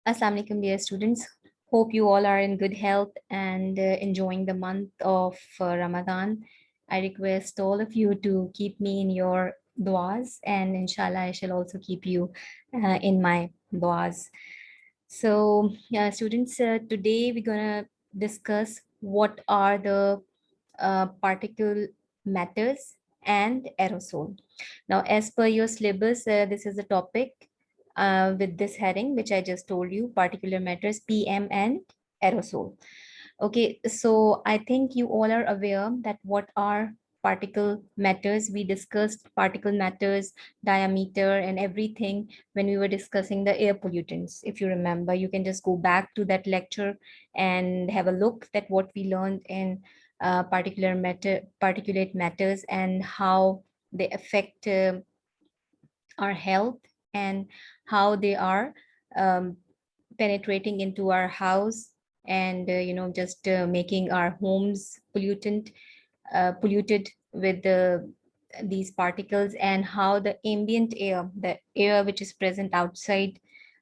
Assalamu alaikum, dear students. Hope you all are in good health and enjoying the month of Ramadan. I request all of you to keep me in your duas, and inshallah, I shall also keep you in my duas. So, students, today we're gonna discuss what are the particle matters and aerosol. Now, as per your syllabus, this is the topic with this heading, which I just told you, particular matters, PM and aerosol. Okay, so I think you all are aware that what are particle matters. We discussed particle matters, diameter, and everything when we were discussing the air pollutants. If you remember, you can just go back to that lecture and have a look at what we learned in particulate matters and how they affect our health and how they are um, penetrating into our house and just making our homes polluted with these particles, and how the ambient air, the air which is present outside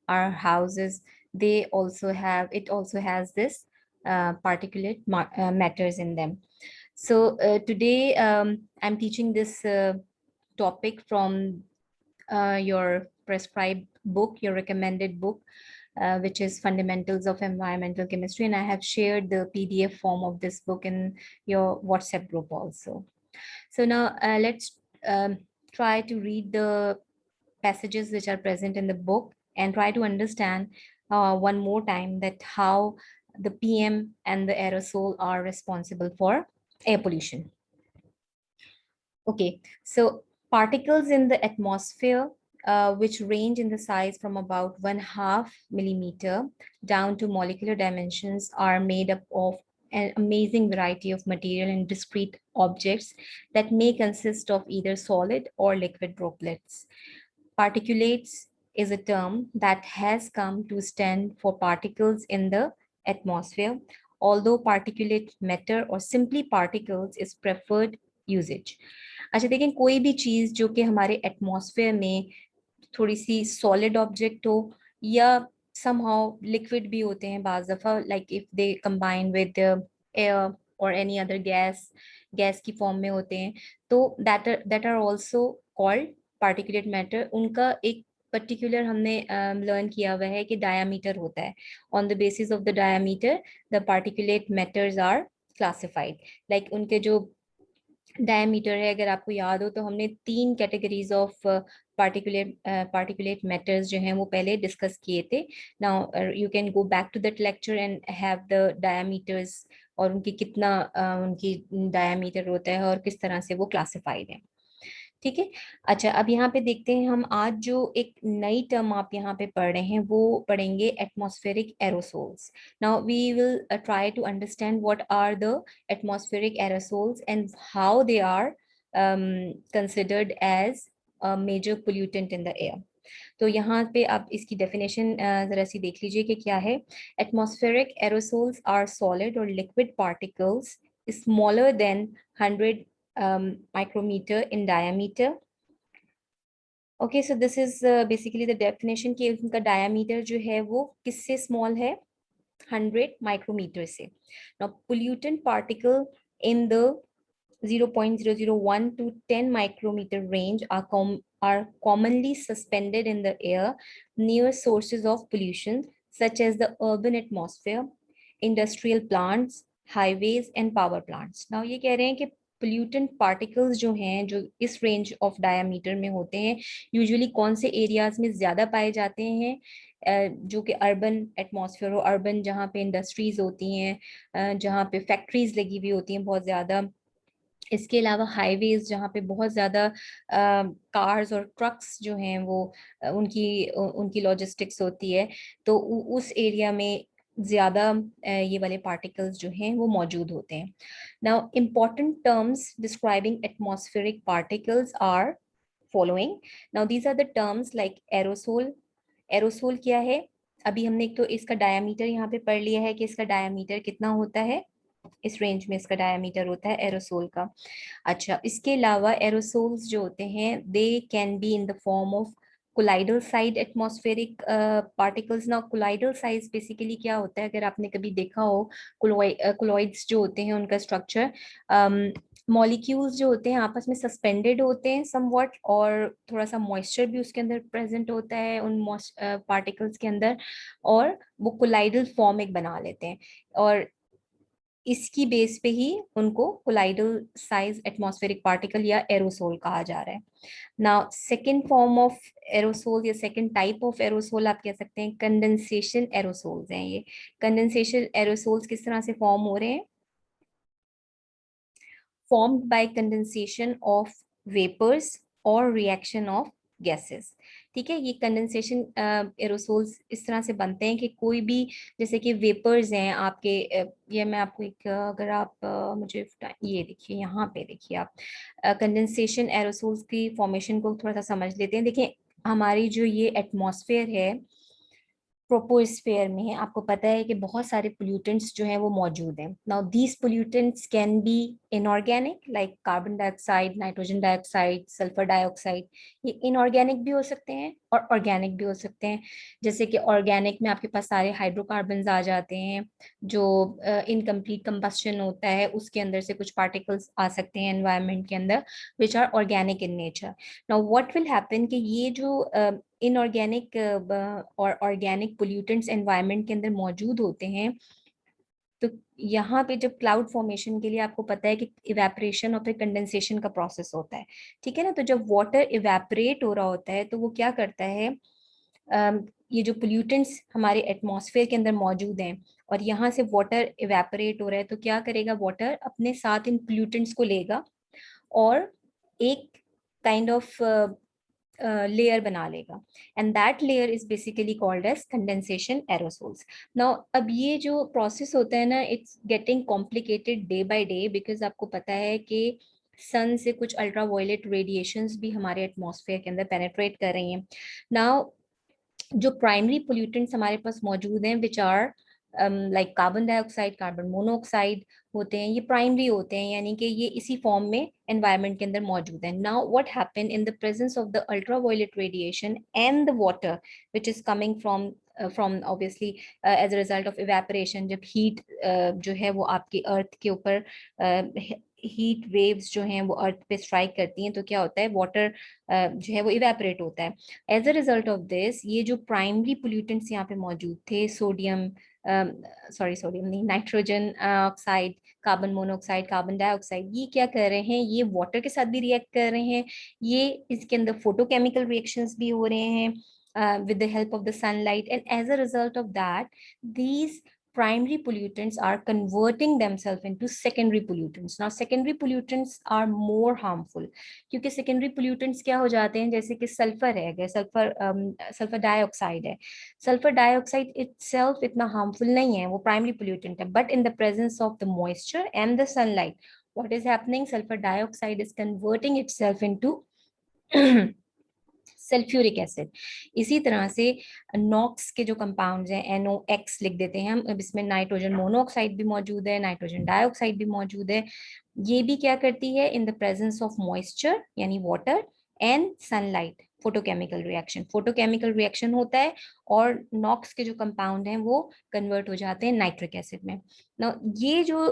our houses, it also has this matters in them. So today I'm teaching this topic from your prescribed book, your recommended book, which is Fundamentals of Environmental Chemistry. And I have shared the PDF form of this book in your WhatsApp group also. So now let's try to read the passages which are present in the book and try to understand one more time that how the PM and the aerosol are responsible for air pollution. Okay, so particles in the atmosphere, which range in the size from about 1/2 millimeter down to molecular dimensions, are made up of an amazing variety of material and discrete objects that may consist of either solid or liquid droplets. Particulates is a term that has come to stand for particles in the atmosphere, although particulate matter or simply particles is preferred usage. अच्छा देखें, कोई भी चीज जो कि हमारे atmosphere में थोड़ी सी सॉलिड ऑब्जेक्ट हो या समहाउ लिक्विड भी होते हैं बाज दफा, like if they combine with air और एनी अदर गैस की फॉर्म में होते हैं, तो that are also called particulate matter. उनका एक पर्टिकुलर हमने लर्न किया हुआ है कि डायामीटर होता है. On the basis of the diameter the particulate matters are classified. Like उनके जो डायमीटर है, अगर आपको याद हो तो हमने 3 कैटेगरीज ऑफ पार्टिकुलेट मैटर्स जो हैं वो पहले डिस्कस किए थे. Now you can go back to that lecture and have the diameters और उनकी कितना उनकी डायमीटर होता है और किस तरह से वो क्लासिफाइड है. ठीक है. अच्छा, अब यहाँ पे देखते हैं हम आज जो एक नई टर्म आप यहाँ पे पढ़ रहे हैं वो पढ़ेंगे atmospheric aerosols. Now we will try to understand what are the atmospheric aerosols and how they are considered as major pollutant in the air. तो यहाँ पे आप इसकी डेफिनेशन जरा सी देख लीजिए कि क्या है. एटमॉस्फेरिक एरोसोल्स आर सॉलिड और liquid particles smaller than 100 micrometer in diameter. Okay, so this is basically the definition कि उनका diameter जो है वो किससे small है, 100 micrometer से. Now pollutant particle in the 0.001 to 10 micrometer range are commonly suspended in the air near sources of pollution such as the urban atmosphere, industrial plants, highways and power plants. Now ये कह रहे हैं कि pollutant particles जो हैं जो इस range of diameter में होते हैं यूजुअली कौन से एरियाज में ज्यादा पाए जाते हैं, जो कि अर्बन एटमॉस्फेयर हो, अर्बन जहाँ पे इंडस्ट्रीज होती हैं, जहाँ पे फैक्ट्रीज लगी हुई होती हैं बहुत ज्यादा. इसके अलावा हाईवेज जहाँ पे बहुत ज़्यादा कार्स और ट्रक्स जो हैं वो उनकी उनकी लॉजिस्टिक्स होती है, तो उस एरिया में ज़्यादा ये वाले पार्टिकल्स जो हैं वो मौजूद होते हैं. Now important terms describing atmospheric particles are following. Now these are the terms like aerosol. Aerosol क्या है? अभी हमने एक तो इसका डायामीटर यहाँ पे पढ़ लिया है कि इसका डायामीटर कितना होता है, इस रेंज में इसका डायमीटर होता है एरोसोल का. अच्छा, इसके अलावा एरोसोल्स जो होते हैं दे can be in the form of colloidal side atmospheric particles. ना कोलाइडल साइज बेसिकली क्या होता है, अगर आपने कभी देखा हो कोलॉइड्स जो होते हैं उनका स्ट्रक्चर, मॉलिक्यूल्स जो होते हैं आपस में सस्पेंडेड होते हैं समवॉट, और थोड़ा सा मॉइस्चर भी उसके अंदर प्रेजेंट होता है उन पार्टिकल्स के अंदर, और वो कोलाइडल फॉर्म एक बना लेते हैं, और इसकी बेस पे ही उनको कोलाइडल साइज एटमॉस्फेरिक पार्टिकल या एरोसोल कहा जा रहा है। Now second form of aerosol या सेकंड टाइप ऑफ एरोसोल आप कह सकते हैं कंडेंसेशन एरोसोल्स हैं ये। कंडेंसेशन एरोसोल्स किस तरह से फॉर्म हो रहे हैं? formed by condensation of vapors or reaction of gases। ठीक है, ये कंडेंसेशन एरोसोल्स इस तरह से बनते हैं कि कोई भी, जैसे कि वेपर्स हैं आपके, ये मैं आपको एक अगर आप मुझे ये देखिए, यहाँ पे देखिए आप कंडेंसेशन एरोसोल्स की फॉर्मेशन को थोड़ा सा समझ लेते हैं। देखिए हमारी जो ये एटमॉस्फेयर है, ट्रोपोस्फेयर में आपको पता है कि बहुत सारे पोल्यूटेंट्स जो हैं वो मौजूद हैं। Now these pollutants can be inorganic like carbon dioxide, nitrogen dioxide, sulphur dioxide. ये इनऑर्गेनिक भी हो सकते हैं और ऑर्गेनिक भी हो सकते हैं। जैसे कि ऑर्गेनिक में आपके पास सारे हाइड्रोकार्बन्स आ जाते हैं, जो इनकम्प्लीट कंबस्शन होता है उसके अंदर से कुछ पार्टिकल्स आ सकते हैं एनवायरनमेंट के अंदर, which are organic in nature. Now what will happen कि ये जो इनऑर्गेनिक और ऑर्गेनिक पोल्यूटेंट्स एनवायरनमेंट के अंदर मौजूद होते हैं, तो यहाँ पे जब क्लाउड फॉर्मेशन के लिए आपको पता है कि इवेपोरेशन और फिर कंडेंसेशन का प्रोसेस होता है, ठीक है ना। तो जब वाटर इवेपोरेट हो रहा होता है तो वो क्या करता है, ये जो पोल्यूटेंट्स हमारे एटमॉस्फेयर के अंदर मौजूद हैं और यहाँ से वाटर इवेपोरेट हो रहा है, तो क्या करेगा, वाटर अपने साथ इन पोल्यूटेंट्स को लेगा और एक काइंड ऑफ लेयर बना लेगा, and that layer is basically called as condensation aerosols. Now अब ये जो प्रोसेस होता है ना, it's getting complicated day by day, because आपको पता है कि सन से कुछ अल्ट्रा वायलेट रेडिएशंस भी हमारे एटमॉस्फेयर के अंदर पेनेट्रेट कर रही हैं। नाउ जो प्राइमरी पोल्यूटेंट्स हमारे पास मौजूद हैं, which are like carbon dioxide, carbon monoxide होते हैं, ये प्राइमरी होते हैं, यानी कि ये इसी फॉर्म में एनवायरनमेंट के अंदर मौजूद है। Now what happen in the presence of the ultraviolet radiation and the water which is coming from obviously as a result of evaporation, जब हीट जो है वो आपकी अर्थ के ऊपर हीट वेव्स जो हैं वो अर्थ पे स्ट्राइक करती हैं, तो क्या होता है, वाटर जो है वो इवेपोरेट होता है। As a result of this, ये जो प्राइमरी पोल्यूटेंट्स यहाँ पे मौजूद थे, सोडियम, सोडियम नहीं, nitrogen oxide, carbon monoxide, carbon dioxide, ये क्या कर रहे हैं, ये वाटर के साथ भी रिएक्ट कर रहे हैं, ये इसके अंदर फोटोकेमिकल रिएक्शंस भी हो रहे हैं with the help of the sunlight, and as a result of that, these primary pollutants are converting themselves into secondary pollutants. Now secondary pollutants are more harmful, क्योंकि सेकेंडरी पोल्यूटेंट्स क्या हो जाते हैं, जैसे कि सल्फर है, अगर सल्फर डाइऑक्साइड है, सल्फर डाइऑक्साइड इटसेल्फ इतना हार्मफुल नहीं है, वो प्राइमरी पोल्यूटेंट है, but in the presence of the moisture and the sunlight, what is happening, sulphur dioxide is converting itself into sulphuric acid. इसी तरह से नॉक्स के जो कंपाउंड्स हैं, NOx लिख देते हैं हम, अब इसमें नाइट्रोजन मोनोऑक्साइड भी मौजूद है, नाइट्रोजन डाइऑक्साइड भी मौजूद है। ये भी क्या करती है, in the presence of moisture यानी water and sunlight, photochemical reaction होता है और नॉक्स के जो कंपाउंड हैं वो कन्वर्ट हो जाते हैं नाइट्रिक एसिड में। ना ये जो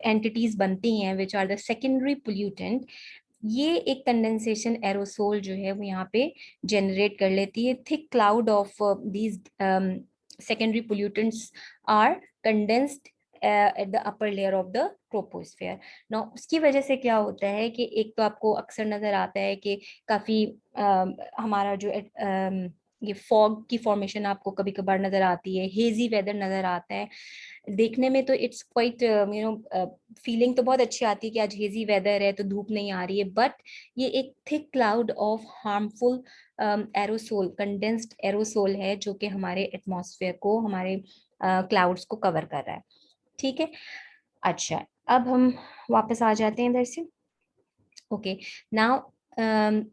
एंटिटीज बनती हैं which are the secondary pollutant, ये एक कंडेंसेशन एरोसोल जो है वो यहाँ पे जनरेट कर लेती है। Thick cloud of these secondary pollutants are condensed at the upper layer of the troposphere. ना उसकी वजह से क्या होता है कि एक तो आपको अक्सर नजर आता है कि काफी हमारा जो ये फॉग की फॉर्मेशन आपको कभी कभार नजर आती है, हेजी वेदर नजर आता है। देखने में तो इट्स क्वाइट फीलिंग तो बहुत अच्छी आती है कि आज हेजी वेदर है तो धूप नहीं आ रही है, बट ये एक thick cloud of harmful aerosol, condensed aerosol है, जो कि हमारे एटमॉस्फेयर को, हमारे क्लाउड्स को कवर कर रहा है। ठीक है, अच्छा अब हम वापस आ जाते हैं इधर से। Okay, now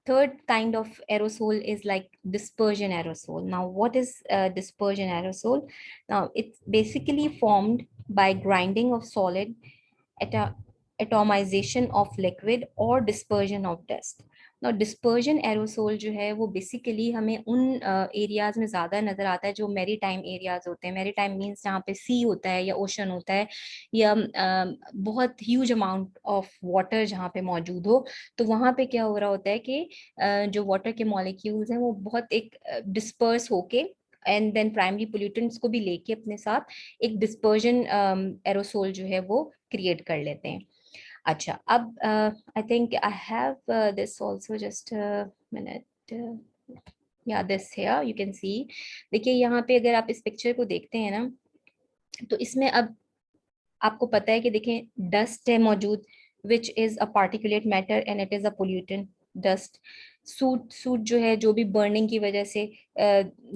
third kind of aerosol is like dispersion aerosol. Now what is dispersion aerosol? Now it's basically formed by grinding of solid, atomization of liquid, or dispersion of dust. ना डिस्पर्जन एरोसोल जो है वो basically हमें उन areas में ज़्यादा नज़र आता है जो मेरी टाइम एरियाज होते हैं। मेरी टाइम मीन्स जहाँ पे सी होता है या ओशन होता है या बहुत ह्यूज अमाउंट ऑफ वाटर जहाँ पे मौजूद हो, तो वहाँ पे क्या हो रहा होता है कि जो वाटर के मॉलिक्यूल्स हैं वो बहुत एक डिस्पर्स होके एंड देन प्राइमरी पोल्यूटेंट्स को भी लेके अपने साथ एक डिस्पर्जन एरोसोल जो है वो क्रिएट कर लेते हैं। अच्छा, अब I think I have this also, just minute, या this here you can see. देखिए यहाँ पे अगर आप इस पिक्चर को देखते हैं ना, तो इसमें अब आपको पता है कि देखें डस्ट है मौजूद, which is a particulate matter and it is a pollutant. Dust, suit suit जो है, जो भी बर्निंग की वजह से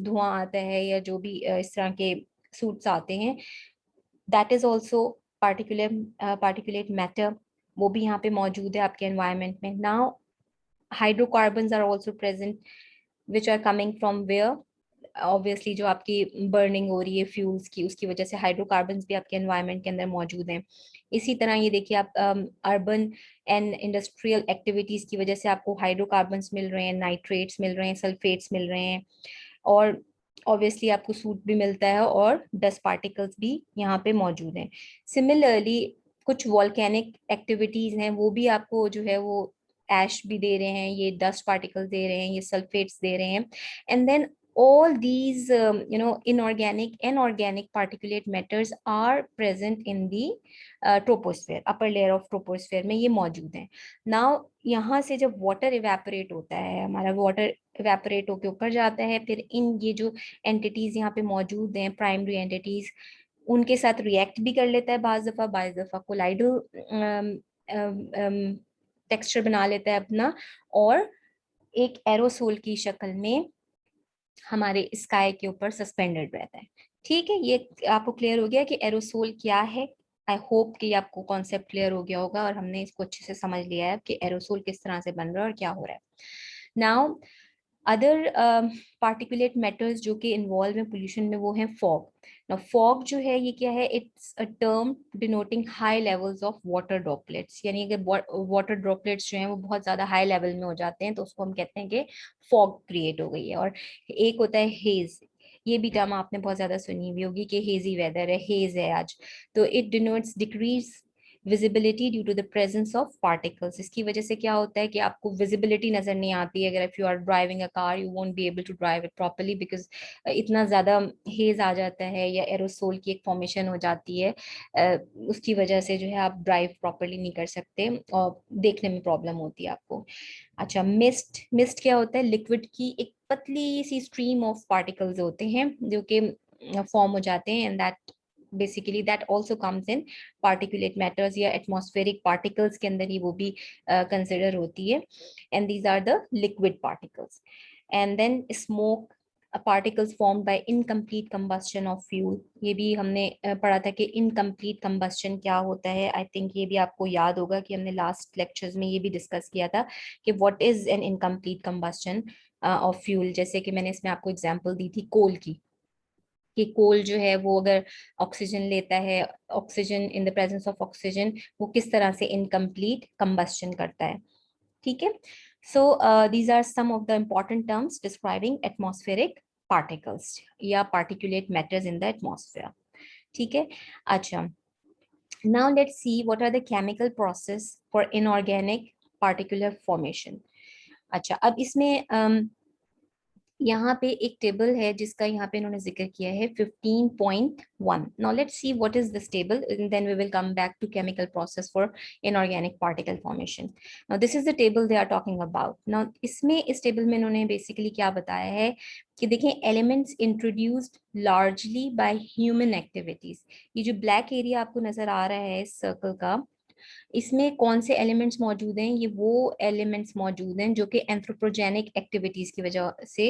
धुआं आता है या जो भी इस तरह के सूट्स आते हैं, that is also particulate matter, वो भी यहाँ पे मौजूद है आपके एनवायरनमेंट में। Now hydrocarbons are also present which are coming from where, obviously जो आपकी बर्निंग हो रही है फ्यूल्स की, उसकी वजह से हाइड्रोकार्बन्स भी आपके एनवायरनमेंट के अंदर मौजूद हैं। इसी तरह ये देखिए आप अर्बन एंड इंडस्ट्रियल एक्टिविटीज की वजह से आपको हाइड्रोकार्बन्स मिल रहे हैं, नाइट्रेट्स मिल रहे हैं, सल्फेट्स मिल रहे हैं, और ऑब्वियसली आपको सूट भी मिलता है और डस्ट पार्टिकल्स भी यहाँ पे मौजूद हैं। सिमिलरली कुछ वॉल्केनिक एक्टिविटीज हैं, वो भी आपको जो है वो ऐश भी दे रहे हैं, ये डस्ट पार्टिकल्स दे रहे हैं, ये सल्फेट्स दे रहे हैं। And then all these inorganic and organic particulate matters are present in the troposphere, upper layer of troposphere में ये मौजूद हैं। now यहाँ से जब वाटर इवेपोरेट होता है, हमारा वाटर इवेपोरेट होकर ऊपर जाता है, फिर इन ये जो एंटिटीज यहाँ पे मौजूद हैं, प्राइमरी एंटिटीज, उनके साथ रिएक्ट भी कर लेता है बाज दफा कोलाइडल टेक्सचर बना लेता है अपना, और एक एरोसोल की शक्ल में हमारे स्काई के ऊपर सस्पेंडेड रहता है। ठीक है, ये आपको क्लियर हो गया कि एरोसोल क्या है। आई होप कि आपको कॉन्सेप्ट क्लियर हो गया होगा और हमने इसको अच्छे से समझ लिया है कि एरोसोल किस तरह से बन रहा है और क्या हो रहा है। नाउ अदर पार्टिकुलेट मैटर्स जो कि इन्वॉल्व है पोल्यूशन में, वो है फॉग। नाउ फॉग जो है ये क्या है, it's a term denoting high levels of water droplets, यानी कि वाटर ड्रॉपलेट्स जो हैं वो बहुत ज्यादा हाई लेवल में हो जाते हैं, तो उसको हम कहते हैं कि फॉग क्रिएट हो गई है। और एक होता है हेज, ये भी टर्म आपने बहुत ज्यादा सुनी हुई होगी कि हेजी वेदर है, हेज है आज। तो it denotes decrease visibility due to the presence of particles. इसकी वजह से क्या होता है कि आपको विजिबिलिटी नजर नहीं आती है। अगर if you are driving a car, you won't be able to drive it properly because इतना ज्यादा हेज आ जाता है या एरोसोल की एक फॉर्मेशन हो जाती है, उसकी वजह से जो है आप ड्राइव प्रॉपर्ली नहीं कर सकते और देखने में प्रॉब्लम होती है आपको। अच्छा, मिस्ट, मिस्ट क्या होता है, लिक्विड की एक पतली सी स्ट्रीम ऑफ पार्टिकल्स होते हैं जो कि फॉर्म हो जाते हैं, and that basically that also comes in particulate matters या एटमॉस्फेरिक पार्टिकल्स के अंदर ही वो भी कंसिडर होती है, and these are the liquid particles. And then smoke, particles formed by incomplete combustion of fuel, ये भी हमने पढ़ा था कि incomplete combustion क्या होता है। आई थिंक ये भी आपको याद होगा कि हमने लास्ट लेक्चर्स में ये भी डिस्कस किया था कि what is an incomplete combustion of fuel। जैसे कि मैंने इसमें आपको एग्जांपल दी थी कोल की, कि कोल जो है वो अगर ऑक्सीजन लेता है, oxygen in the presence of oxygen, वो किस तरह से इनकम्प्लीट कंबस्शन करता है। ठीक है, so these are some of the important terms describing atmospheric particles या particulate matters in the atmosphere. ठीक है, अच्छा, now let's see what are the chemical process for inorganic particular formation। अच्छा, अब इसमें यहाँ पे एक टेबल है जिसका यहाँ पे इन्होंने जिक्र किया है 15.1। Now let's see what is this table, then we will come back to chemical process for inorganic particle formation. Now this is the table they are talking about. Now इसमें, इस टेबल में इन्होंने बेसिकली क्या बताया है कि देखें, elements introduced largely by human activities. ये जो ब्लैक एरिया आपको नजर आ रहा है इस सर्कल का, इसमें कौन से एलिमेंट्स मौजूद हैं, ये वो एलिमेंट्स मौजूद हैं जो कि एंथ्रोपोजेनिक एक्टिविटीज की वजह से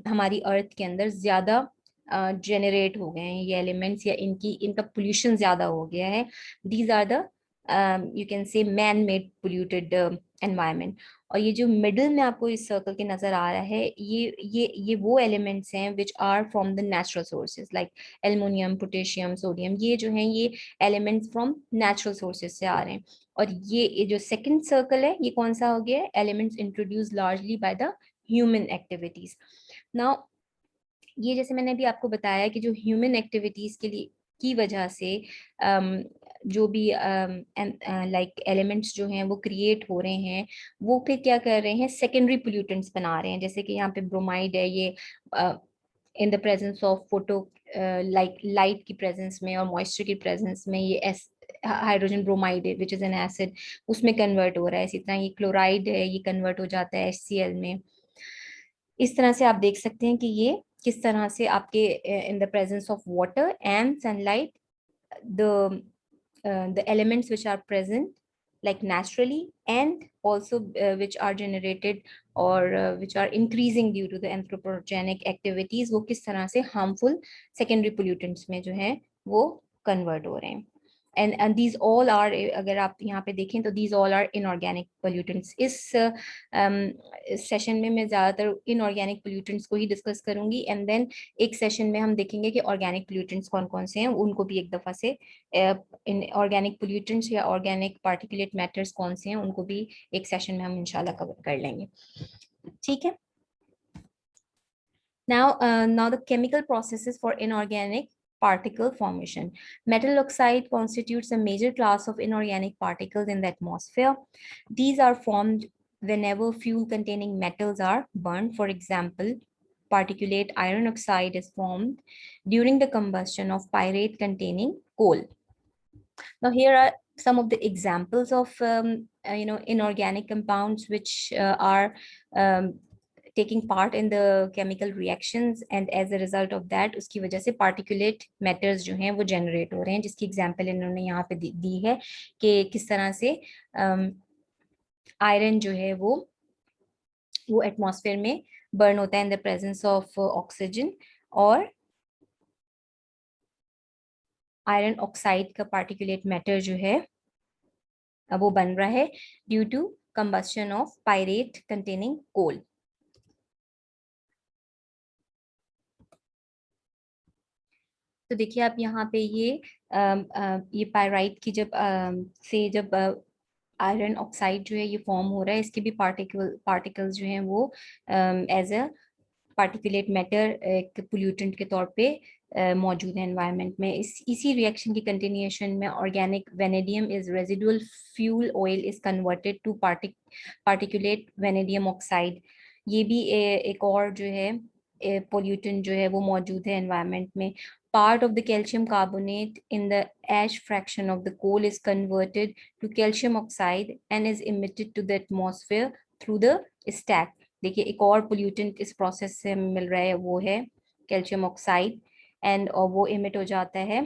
हमारी अर्थ के अंदर ज्यादा जनरेट हो गए हैं ये एलिमेंट्स, या इनका पोल्यूशन ज्यादा हो गया है। These are the you can say man made polluted environment. और ये जो मिडिल में आपको इस सर्कल के नजर आ रहा है, ये वो एलिमेंट्स हैं which are from the natural sources, like aluminium, potassium, sodium, ये जो हैं ये एलिमेंट्स फ्रॉम नेचुरल सोर्सेज से आ रहे हैं। और ये जो सेकंड सर्कल है, ये कौन सा हो गया? Elements introduce largely by the human activities. Now ये जैसे मैंने अभी आपको बताया कि जो ह्यूमन एक्टिविटीज के लिए की वजह से जो भी लाइक एलिमेंट्स जो हैं वो क्रिएट हो रहे हैं, वो फिर क्या कर रहे हैं? सेकेंडरी पोल्यूटेंट्स बना रहे हैं। जैसे कि यहाँ पे ब्रोमाइड है, ये इन the presence of photo, like light की प्रेजेंस में और मॉइस्चर की प्रेजेंस में, ये हाइड्रोजन ब्रोमाइड है विच इज एन एसिड, उसमें कन्वर्ट हो रहा है। इसी तरह ये क्लोराइड है, ये कन्वर्ट हो जाता है HCl में। इस तरह से आप देख सकते हैं कि ये किस तरह से आपके इन the presence of water and sunlight, the elements which are present like naturally, and also which are generated or which are increasing due to the anthropogenic activities, वो किस तरह से harmful secondary pollutants में जो है वो convert हो रहे हैं। and these all are, अगर आप यहाँ पे देखें तो these all are inorganic pollutants। इस सेशन में मैं ज़्यादातर inorganic pollutants को ही डिस्कस करूंगी, एंड देन एक सेशन में हम देखेंगे कि ऑर्गेनिक पोल्यूटेंट्स कौन कौन से हैं, उनको भी एक दफ़ा से इन ऑर्गेनिक पोल्यूटेंट्स या ऑर्गेनिक पार्टिकुलेट मैटर्स कौन से हैं उनको भी एक सेशन में हम इंशाल्लाह कवर कर लेंगे। ठीक है। Now the chemical processes for inorganic particle formation. Metal oxide constitutes a major class of inorganic particles in the atmosphere. These are formed whenever fuel containing metals are burned. For example, particulate iron oxide is formed during the combustion of pyrite containing coal. Now here are some of the examples of inorganic compounds which are taking part in the chemical reactions, and as a result of that उसकी वजह से particulate matters जो हैं वो generate हो रहे हैं, जिसकी example इन्होंने यहाँ पे दी है कि किस तरह से आयरन जो है वो एटमॉस्फेयर में बर्न होता है in the presence of oxygen, और आयरन ऑक्साइड का पार्टिकुलेट मैटर जो है वो बन रहा है due to combustion of pyrite containing coal. तो देखिए आप यहाँ पे ये पायराइट की जब आयरन ऑक्साइड जो है ये फॉर्म हो रहा है, इसके भी पार्टिकल्स जो हैं वो एज अ पार्टिकुलेट मैटर एक पोल्यूटेंट के तौर पे मौजूद है एनवायरनमेंट में। इसी रिएक्शन की कंटिन्यूएशन में organic vanadium is residual fuel oil is converted to particulate vanadium oxide. ये भी एक और जो है पोल्यूटेंट जो है वो मौजूद है एनवायरनमेंट में। Part of the calcium carbonate in the ash fraction of the coal is converted to calcium oxide and is emitted to the atmosphere through the stack. देखिए एक और पोल्यूटेंट इस प्रोसेस से मिल रहा है, वो है कैल्शियम ऑक्साइड, एंड और वो इमिट हो जाता है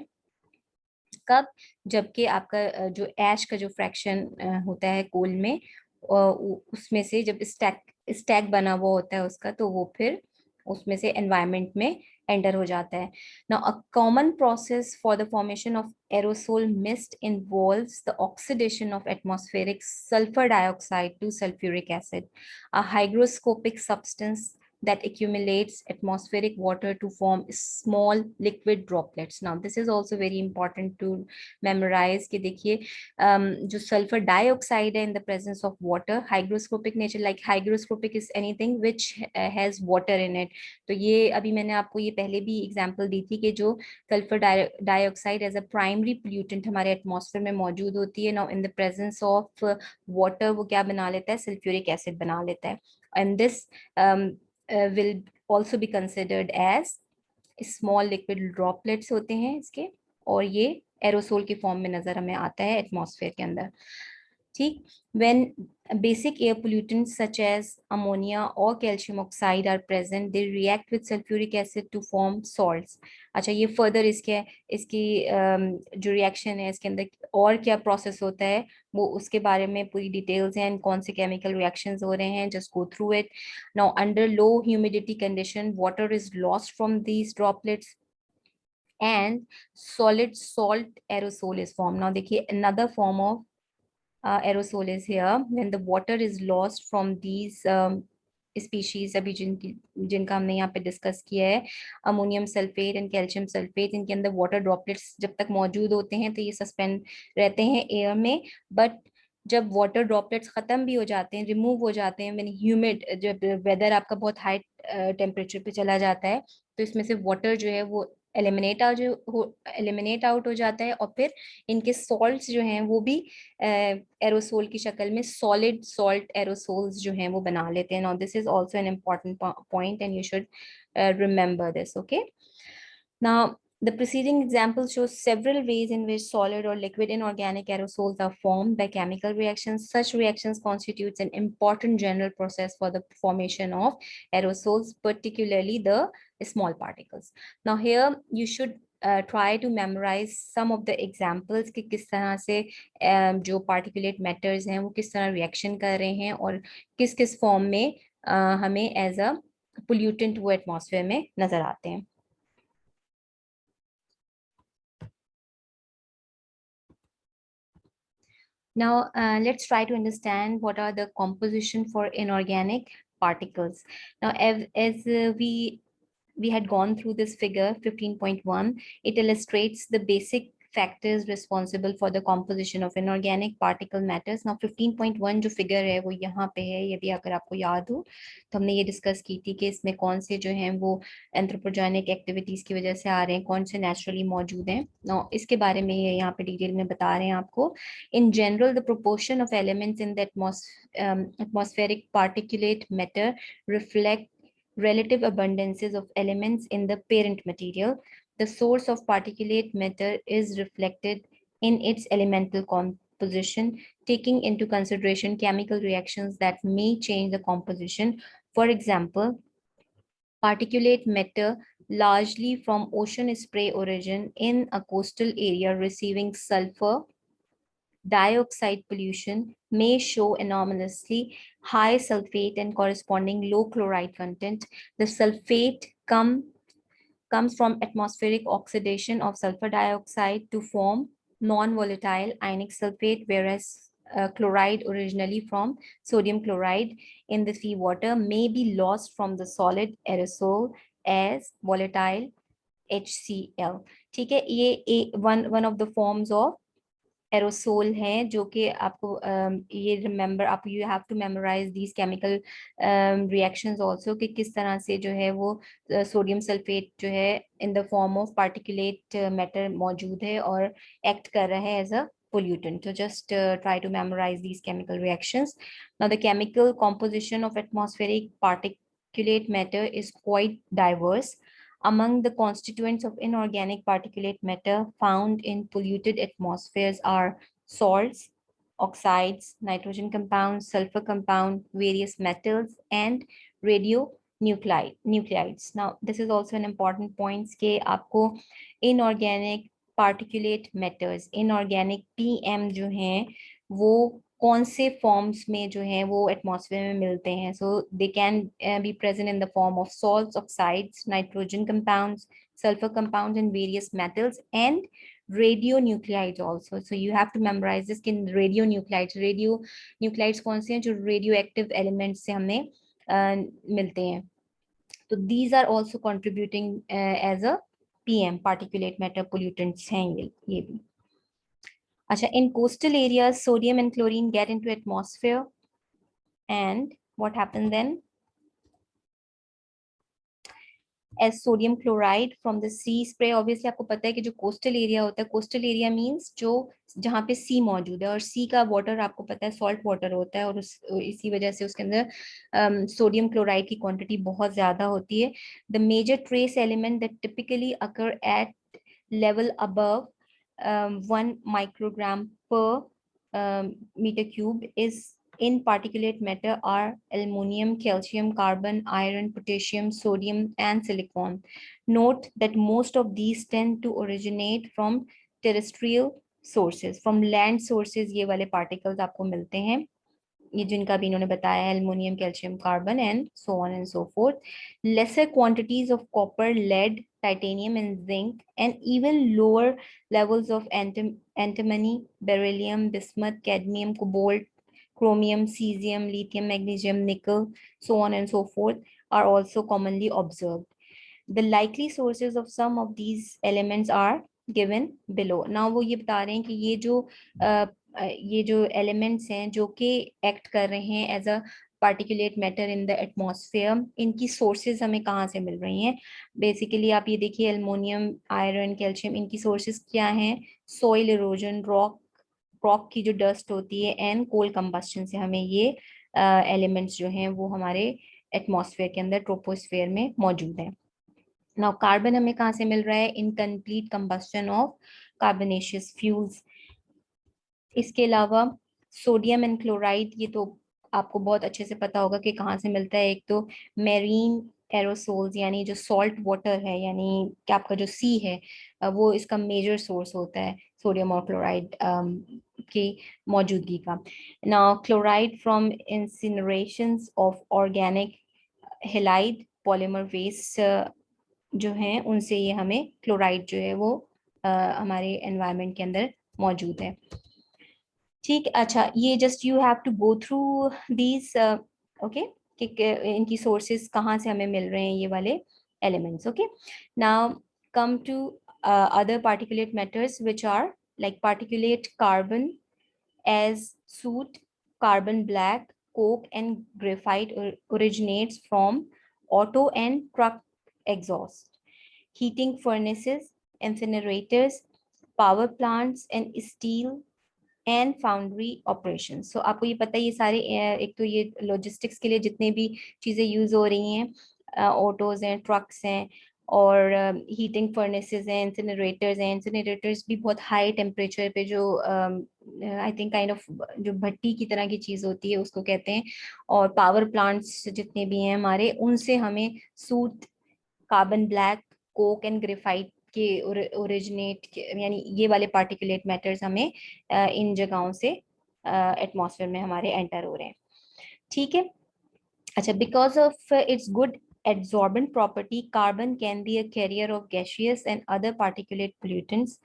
कब? जबकि आपका जो ऐश का जो फ्रैक्शन होता है कोल में, उसमें से जब स्टैक बना हुआ होता है उसका, तो वो फिर उसमें से एनवायरनमेंट में एंटर हो जाता है। Now, a common process for the formation of aerosol mist involves the oxidation of atmospheric sulfur dioxide to sulfuric acid, a hygroscopic substance that accumulates atmospheric water to form small liquid droplets. Now, this is also very important to memorize कि देखिए जो sulfur dioxide है in the presence of water, hygroscopic nature, like hygroscopic is anything which has water in it. तो ये अभी मैंने आपको ये पहले भी एग्जांपल दी थी कि जो sulphur dioxide as a primary pollutant हमारे एटमॉस्फेयर में मौजूद होती है, now in the presence of water वो क्या बना लेता है? सल्फ्यूरिक एसिड बना लेता है, and this will also be considered as small liquid droplets होते हैं इसके, और ये एरोसोल की फॉर्म में नजर हमें आता है एटमॉस्फेयर के अंदर। ठीक। When basic air pollutants such as ammonia or calcium oxide are present, they react with sulfuric acid to form salts. अच्छा, ये फर्दर इसकी जो रिएक्शन है इसके अंदर और क्या प्रोसेस होता है वो उसके बारे में पूरी डिटेल्स हैं, कौन से केमिकल रिएक्शंस हो रहे हैं, just go through it. Now under low humidity condition water is lost from these droplets and solid salt aerosol is formed. Now देखिए another form of aerosol is here. When the water is lost from these species, अभी जिनका हमने यहाँ पे discuss किया है, ammonium sulphate and calcium sulphate, इनके अंदर वाटर ड्रॉपलेट्स जब तक मौजूद होते हैं तो ये सस्पेंड रहते हैं एयर में। बट जब वाटर ड्रॉपलेट्स खत्म भी हो जाते हैं, रिमूव हो जाते हैं, मैंने ह्यूमिड, जब वेदर आपका बहुत हाई टेम्परेचर पे चला जाता है, तो इसमें से वाटर जो है वो एलिमिनेट आउट हो जाता है, और फिर इनके सॉल्ट्स जो हैं वो भी एरोसोल की शक्ल में सॉलिड सॉल्ट एरोसोल्स जो हैं वो बना लेते हैं। Now this is also an important point and you should remember this, okay? Now, the preceding example shows several ways in which solid or liquid inorganic aerosols are formed by chemical reactions. Such reactions constitutes an important general process for the formation of aerosols, particularly the small particles. Now, here you should try to memorize some of the examples कि किस तरह से जो particulate matters हैं वो किस तरह reaction कर रहे हैं और किस किस form में हमें as a pollutant वो atmosphere में नजर आते हैं। Now, let's try to understand what are the composition for inorganic particles. Now, as we had gone through this figure 15.1, it illustrates the basic factors responsible for the composition of inorganic particle matters. Now 15.1 जो figure है वो यहाँ पे है, ये भी अगर आपको याद हो तो हमने ये डिस्कस की थी कि इसमें कौन से जो हैं वो एंथ्रोपोजेनिक एक्टिविटीज की वजह से आ रहे हैं, कौन से नेचुरली मौजूद हैं। Now इसके बारे में ये यहाँ पे डिटेल में बता रहे हैं आपको। In general, the proportion of elements in the atmospheric particulate matter reflect relative abundances of elements in the parent material. The source of particulate matter is reflected in its elemental composition, taking into consideration chemical reactions that may change the composition. For example, particulate matter largely from ocean spray origin in a coastal area receiving sulfur dioxide pollution may show anomalously high sulfate and corresponding low chloride content. The sulfate comes from atmospheric oxidation of sulfur dioxide to form non-volatile ionic sulfate, whereas chloride originally from sodium chloride in the seawater may be lost from the solid aerosol as volatile HCl. ठीक है, ये one of the forms of aerosol हैं जो कि आपको ये remember, आप you have to memorise these chemical reactions also कि किस तरह से जो है वो सोडियम सल्फेट जो है in the form of particulate matter मौजूद है और एक्ट कर रहा है as a pollutant. So just try to memorize these chemical reactions. Now the chemical composition of atmospheric particulate matter is quite diverse. Among the constituents of inorganic particulate matter found in polluted atmospheres are salts, oxides, nitrogen compounds, sulfur compound, various metals, and radionuclides. Now, this is also an important point कि आपको inorganic particulate matters, inorganic PM जो हैं वो कौन से forms में जो है वो एटमॉस्फेयर में मिलते हैं। So they can be present in the form of salts, oxides, nitrogen compounds, sulfur compounds, and various metals, and radionuclides also. So you have to memorize this in radionuclides कौन से हैं जो radioactive elements से हमें मिलते हैं। तो these are also contributing as a PM, particulate matter pollutants हैं ये भी। अच्छा, in coastal areas, sodium and chlorine get into atmosphere, and what happens then? As sodium chloride from the sea spray, obviously आपको पता है कि जो coastal area होता है, coastal area means जो जहाँ पे sea मौजूद है, और sea का water आपको पता है salt water होता है, और इसी वजह से उसके अंदर sodium chloride की quantity बहुत ज्यादा होती है. The major trace element that typically occur at level above 1 microgram per meter cube is in particulate matter are aluminum, calcium, carbon, iron, potassium, sodium, and silicon. Note that most of these tend to originate from terrestrial sources. From land sources ये वाले particles आपको मिलते हैं. ये जिनका भी इन्होंने बताया है, aluminium, calcium, carbon and so on and so forth. Lesser quantities of copper, lead, titanium and zinc and even lower levels of antimony, beryllium, bismuth, cadmium, cobalt, chromium, cesium, lithium, magnesium, nickel, so on and so forth, are also commonly observed. The likely sources of some of these elements are given below. Now वो ये बता रहे हैं कि ये जो elements हैं जो कि एक्ट कर रहे हैं as a particulate matter in the atmosphere, इनकी सोर्सेज हमें कहाँ से मिल रही हैं. बेसिकली आप ये देखिए, एल्युमिनियम, आयरन, कैल्शियम, इनकी सोर्सेज क्या हैं? सॉइल इरोजन, रॉक रॉक की जो डस्ट होती है, एंड कोल कंबस्शन से हमें ये एलिमेंट्स जो हैं वो हमारे एटमॉस्फेयर के अंदर, ट्रोपोस्फेयर में मौजूद हैं. नाउ कार्बन हमें कहाँ से मिल रहा है? Incomplete combustion of carbonaceous fuels. इसके अलावा सोडियम एंड क्लोराइड, ये तो आपको बहुत अच्छे से पता होगा कि कहाँ से मिलता है. एक तो मेरीन एरोसोल्स, यानी जो सॉल्ट वाटर है, यानी कि आपका जो सी है, वो इसका मेजर सोर्स होता है सोडियम और क्लोराइड की मौजूदगी का. Now chloride from incinerations of organic halide polymer waste जो हैं, उनसे ये हमें क्लोराइड जो है वो हमारे एनवायरनमेंट के अंदर मौजूद है. ठीक, अच्छा, ये just you have to go through these, okay, कि इनकी सोर्सेज कहाँ से हमें मिल रहे हैं ये वाले elements. Okay, now come to other particulate matters which are like particulate carbon as soot, carbon black, coke and graphite originates from auto and truck exhaust, heating furnaces, incinerators, power plants and steel and foundry operation. So आपको ये पता है ये सारे एक तो ये logistics के लिए जितने भी चीज़ें यूज हो रही हैं, ऑटोज हैं, ट्रक्स हैं, और हीटिंग फर्नेसेस हैं, इंसिनरेटर्स हैं. इंसिनरेटर्स भी बहुत हाई टेम्परेचर पे जो आई थिंक काइंड ऑफ जो भट्टी की तरह की चीज़ होती है उसको कहते हैं. और पावर प्लांट्स जितने भी हैं हमारे, उनसे हमें suit, carbon black, Coke and graphite के ओरिजिनेट, यानी ये वाले पार्टिकुलेट मैटर्स हमें इन जगहों से एटमॉस्फेयर में हमारे एंटर हो रहे हैं. ठीक है, अच्छा, because of its good adsorbent property, carbon can be a carrier of gaseous and other particulate pollutants.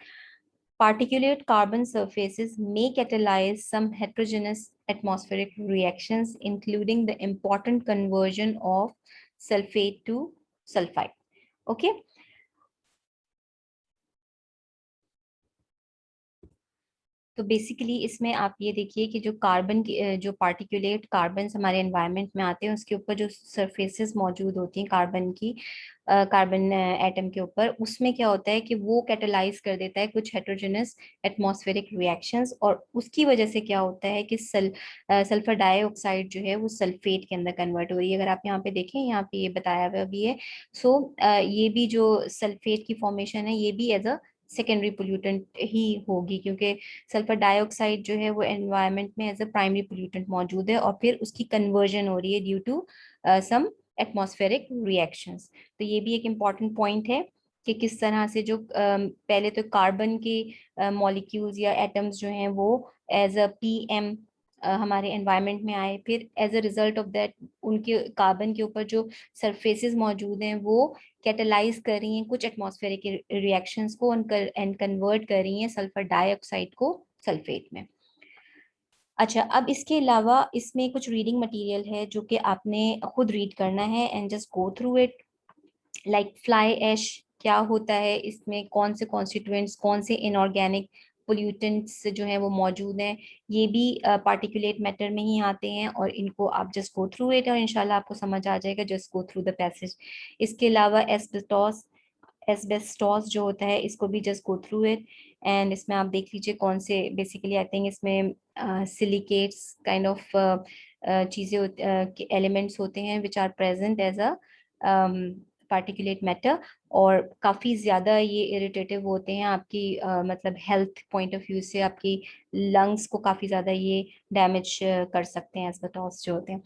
Particulate carbon surfaces may catalyze some heterogeneous atmospheric reactions, including the important conversion of sulfate to sulfide. Okay. तो basically इसमें आप ये देखिए कि जो carbon की जो particulate carbon हमारे एनवायरनमेंट में आते हैं, उसके ऊपर जो सरफेसेस मौजूद होती हैं कार्बन की, कार्बन एटम के ऊपर, उसमें क्या होता है कि वो कैटेलाइज कर देता है कुछ हेट्रोजेनस एटमॉस्फेरिक रिएक्शंस, और उसकी वजह से क्या होता है कि सल्फर डाइऑक्साइड जो है वो सल्फेट के अंदर कन्वर्ट हो रही है. अगर आप यहाँ पे देखें, यहाँ पे ये बताया हुआ भी है. सो ये भी जो सल्फेट की फॉर्मेशन है, ये भी एज अ सेकेंडरी पोल्यूटेंट ही होगी, क्योंकि सल्फर डाइऑक्साइड जो है वो एनवायरनमेंट में एज अ प्राइमरी पोल्यूटेंट मौजूद है, और फिर उसकी कन्वर्जन हो रही है due to some atmospheric reactions. तो ये भी एक इम्पॉर्टेंट पॉइंट है कि किस तरह से जो पहले तो कार्बन के मॉलिक्यूल्स या एटम्स जो हैं वो एज अ पीएम हमारे एनवायरनमेंट में आए, फिर as a result of that उनके कार्बन के ऊपर जो सरफेसेस मौजूद हैं वो कैटेलाइज कर रही हैं कुछ एटमॉस्फेरिक रिएक्शंस को, एंड कन्वर्ट कर रही हैं सल्फर डाइऑक्साइड को सल्फेट में. अच्छा, अब इसके अलावा इसमें कुछ रीडिंग मटेरियल है जो कि आपने खुद रीड करना है, and just go through it. Like fly ash क्या होता है, इसमें कौन से कॉन्स्टिट्यूएंट्स, कौन से इनऑर्गेनिक पोल्यूटेंट्स जो हैं वो मौजूद हैं, ये भी पार्टिकुलेट मैटर में ही आते हैं, और इनको आप जस्ट गो थ्रू इट और इंशाल्लाह आपको समझ आ जाएगा. Just go through the passage. इसके अलावा एस्बेस्टॉस जो होता है, इसको भी just go through it, and इसमें आप देख लीजिए कौन से, बेसिकली आई थिंक इसमें सिलिकेट्स काइंड ऑफ चीज़ें, एलिमेंट्स होते हैं which are present as a particulate matter, और काफ़ी ज़्यादा ये इरिटेटिव होते हैं आपकी मतलब हेल्थ पॉइंट ऑफ व्यू से, आपकी लंग्स को काफ़ी ज़्यादा ये डैमेज कर सकते हैं एस्बेस्टॉस जो होते हैं.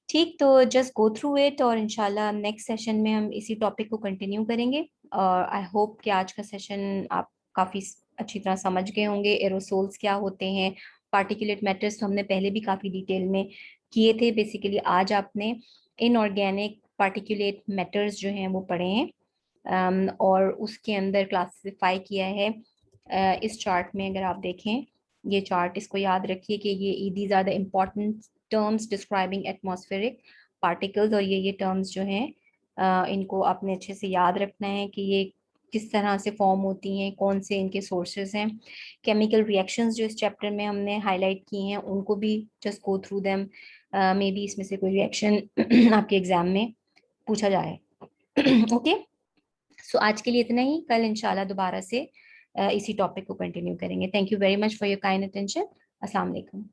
ठीक, तो जस्ट गो थ्रू इट, और इंशाल्लाह नेक्स्ट सेशन में हम इसी टॉपिक को कंटिन्यू करेंगे. और आई होप कि आज का सेशन आप काफ़ी अच्छी तरह समझ गए होंगे एरोसोल्स क्या होते हैं, पार्टिकुलेट मैटर्स तो हमने पहले भी काफी डिटेल में किए थे। बेसिकली आज आपने इनऑर्गेनिक पार्टिकुलेट मैटर्स जो हैं वो पढ़े हैं, और उसके अंदर क्लासिफाई किया है इस चार्ट में। अगर आप देखें ये चार्ट, इसको याद रखिए कि ये these are the important terms describing atmospheric particles, और ये टर्म्स जो हैं इनको आपने अच्छे से याद रखना है कि ये किस तरह से फॉर्म होती हैं, कौन से इनके सोर्सेज हैं। केमिकल रिएक्शंस जो इस चैप्टर में हमने हाईलाइट की हैं उनको भी just go through them, may be इसमें से कोई रिएक्शन आपके एग्जाम में पूछा जाए। ओके, सो आज के लिए इतना ही। कल इंशाल्लाह दोबारा से इसी टॉपिक को कंटिन्यू करेंगे। Thank you very much for your kind attention. अस्सलाम वालेकुम।